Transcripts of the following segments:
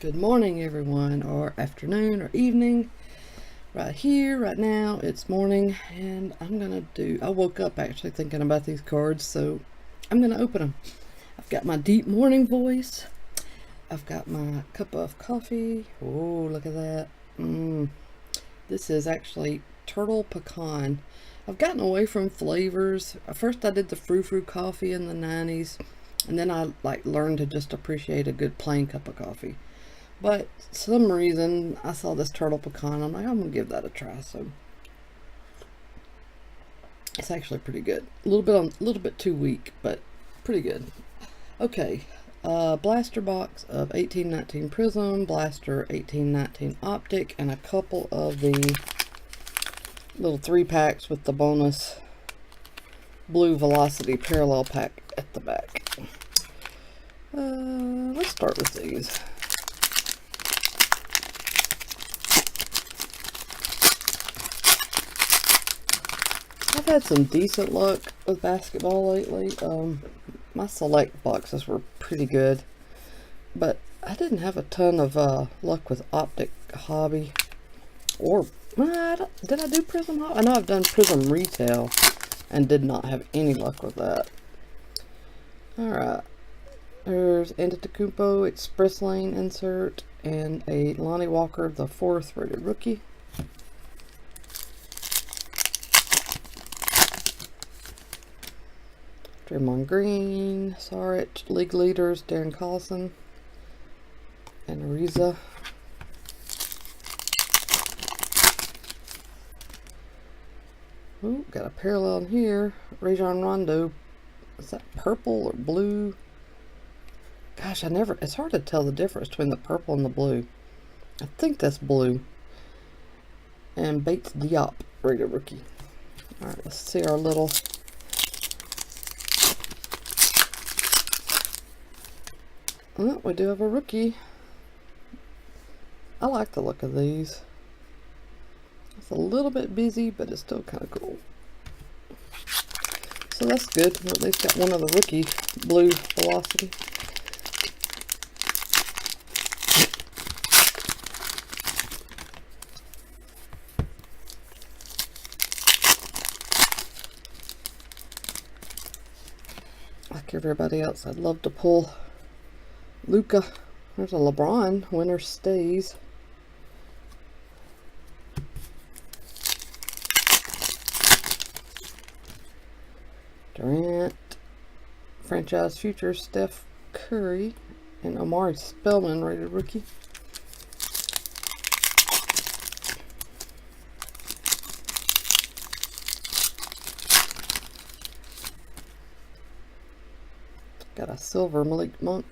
Good morning, everyone, or afternoon, or evening. Right here, right now, it's morning, and I woke up actually thinking about these cards, so I'm gonna open them. I've got my deep morning voice. I've got my cup of coffee. Oh, look at that. This is actually turtle pecan. I've gotten away from flavors. First I did the frou-frou coffee in the 90s, and then I learned to just appreciate a good plain cup of coffee. But some reason I saw this turtle pecan. I'm like, I'm gonna give that a try. So it's actually pretty good. A little bit too weak, but pretty good. Okay, blaster box of 1819 Prizm, blaster 1819 Optic, and a couple of the little 3-packs with the bonus blue Velocity parallel pack at the back. Let's start with these. I've had some decent luck with basketball lately. My select boxes were pretty good, but I didn't have a ton of luck with Optic Hobby. Or did I do Prizm Hobby? I know I've done Prizm Retail and did not have any luck with that. Alright, there's Antetokounmpo Express Lane insert and a Lonnie Walker, the 4th rated rookie. Draymond Green, Saric, League Leaders, Darren Collison, and Ariza. Ooh, got a parallel in here. Rajon Rondo. Is that purple or blue? Gosh, it's hard to tell the difference between the purple and the blue. I think that's blue. And Bates Diop, rated rookie. Alright, let's see our little... Oh, we do have a rookie. I like the look of these. It's a little bit busy, but it's still kind of cool. So that's good. We at least got one of the rookie blue Velocity. Like everybody else, I'd love to pull Luka. There's a LeBron. Winner stays. Durant. Franchise future Steph Curry. And Omari Spellman, rated rookie. Got a silver Malik Monk.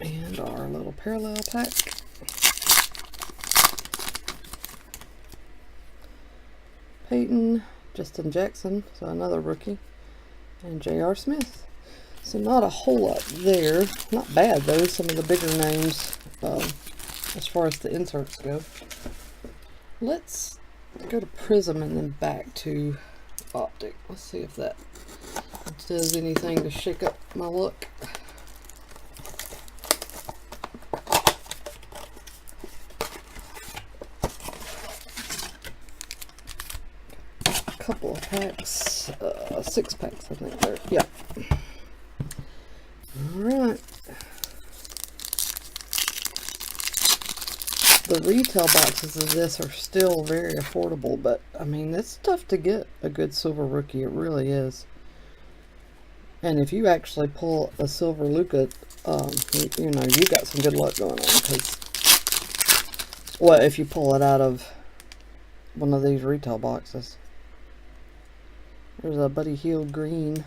And our little parallel pack. Peyton, Justin Jackson, so another rookie, and J.R. Smith. So not a whole lot there. Not bad though, some of the bigger names as far as the inserts go. Let's go to Prizm and then back to Optic. Let's see if that does anything to shake up my luck. Couple of packs, 6 packs I think there, yeah. Alright. The retail boxes of this are still very affordable, but I mean, it's tough to get a good silver rookie, it really is. And if you actually pull a silver Luka, you know, you got some good luck going on, because, well, if you pull it out of one of these retail boxes. There's a Buddy Hield green.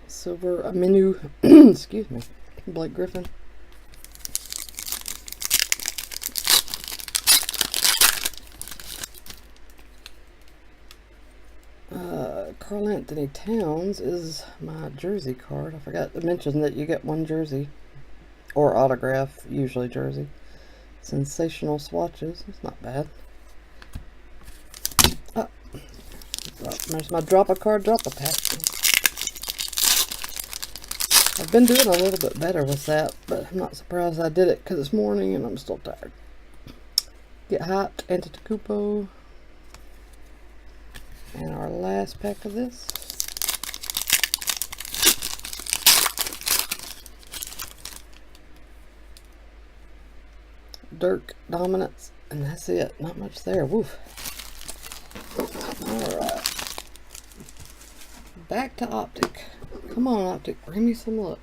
Silver Aminu, excuse me, Blake Griffin. Karl Anthony Towns is my jersey card. I forgot to mention that you get one jersey. Or autograph, usually jersey. Sensational swatches. It's not bad. There's my drop a card, drop a pack. I've been doing a little bit better with that, but I'm not surprised I did it because it's morning and I'm still tired. Get Hyped, Antetokounmpo. And our last pack of this. Dirk, Dominance, and that's it. Not much there. Woof. Alright. Back to Optic. Come on, Optic. Bring me some luck.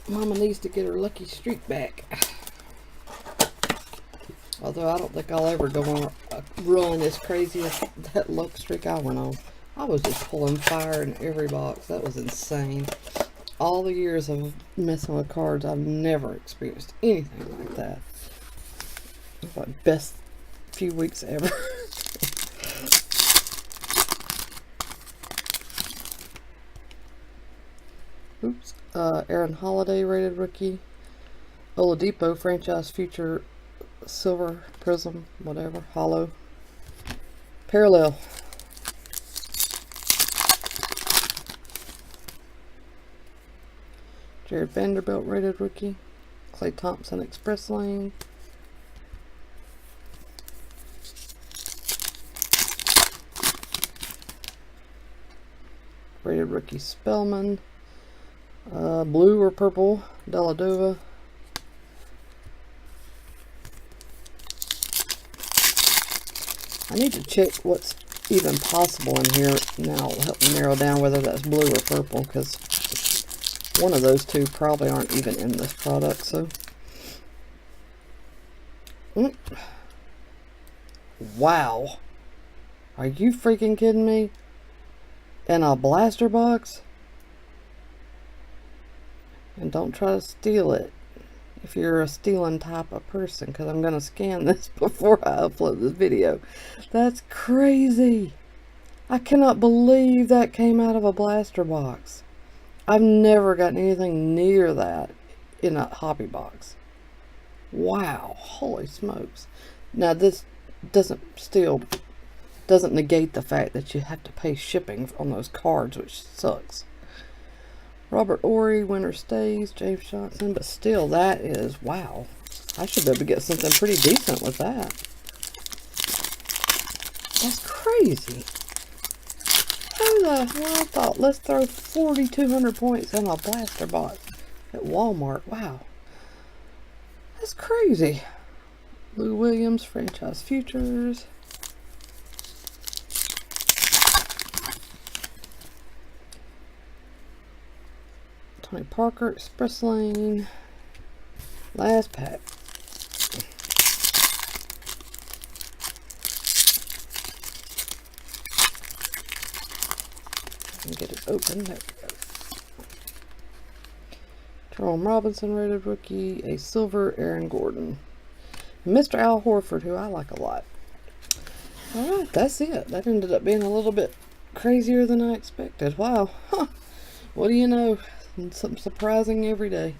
Mama needs to get her lucky streak back. Although I don't think I'll ever go on a run as crazy as that luck streak I went on. I was just pulling fire in every box. That was insane. All the years of messing with cards, I've never experienced anything like that. It's like best few weeks ever. Oops. Aaron Holiday rated rookie. Oladipo franchise future silver Prizm, whatever, hollow. Parallel. Jared Vanderbilt rated rookie. Klay Thompson Express Lane. Rated rookie Spellman. Blue or purple Deladova. I need to check what's even possible in here. Now it'll help me narrow down whether that's blue or purple, because one of those two probably aren't even in this product. So, wow, are you freaking kidding me? In a blaster box? And don't try to steal it if you're a stealing type of person, because I'm going to scan this before I upload this video. That's crazy. I cannot believe that came out of a blaster box. I've never gotten anything near that in a hobby box. Wow, holy smokes. Now this doesn't negate the fact that you have to pay shipping on those cards, which sucks. Robert Ory, winner stays, James Johnson, but still, that is, wow. I should be able to get something pretty decent with that. That's crazy. Who the hell thought, let's throw 4,200 points in a blaster box at Walmart? Wow. That's crazy. Lou Williams, franchise futures. Tony Parker, Express Lane. Last pack. And get it open. There we go. Jerome Robinson rated rookie. A silver Aaron Gordon. Mr. Al Horford, who I like a lot. Alright, that's it. That ended up being a little bit crazier than I expected. Wow. Huh. What do you know? Something surprising every day.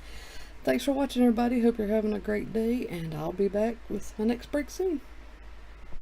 Thanks for watching, everybody. Hope you're having a great day, and I'll be back with my next break soon.